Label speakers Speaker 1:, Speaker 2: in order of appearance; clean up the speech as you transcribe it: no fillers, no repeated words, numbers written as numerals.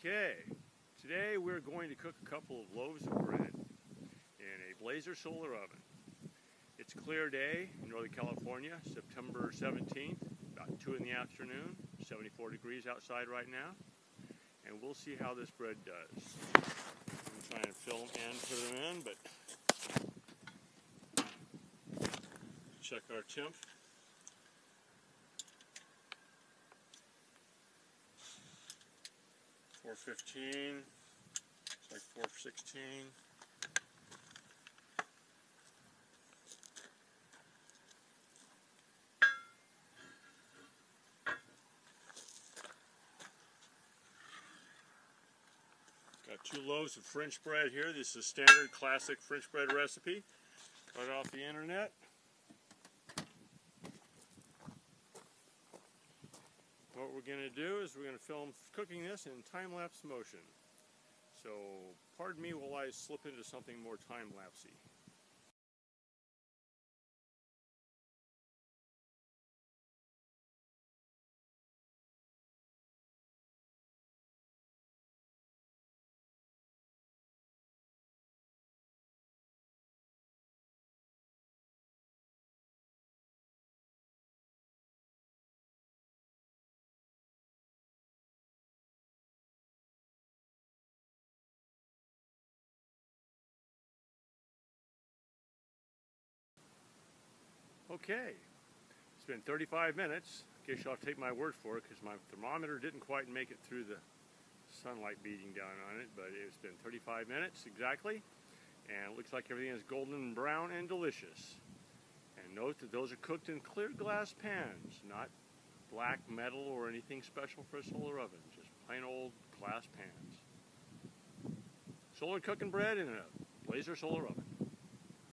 Speaker 1: Okay, today we're going to cook a couple of loaves of bread in a Blazer solar oven. It's a clear day in Northern California, September 17th, about 2 in the afternoon, 74 degrees outside right now, and we'll see how this bread does. I'm trying to film and put them in, but check our temp. $4.15, it's like $4.16. Got 2 loaves of French bread here. This is a standard classic French bread recipe right off the internet. What we're going to do is we're going to film cooking this in time-lapse motion. So pardon me while I slip into something more time-lapsey. Okay, it's been 35 minutes. I guess you'll have to take my word for it because my thermometer didn't quite make it through the sunlight beating down on it, but it's been 35 minutes exactly, and it looks like everything is golden and brown and delicious. And note that those are cooked in clear glass pans, not black metal or anything special for a solar oven, just plain old glass pans. Solar cooking bread in a Blazer solar oven.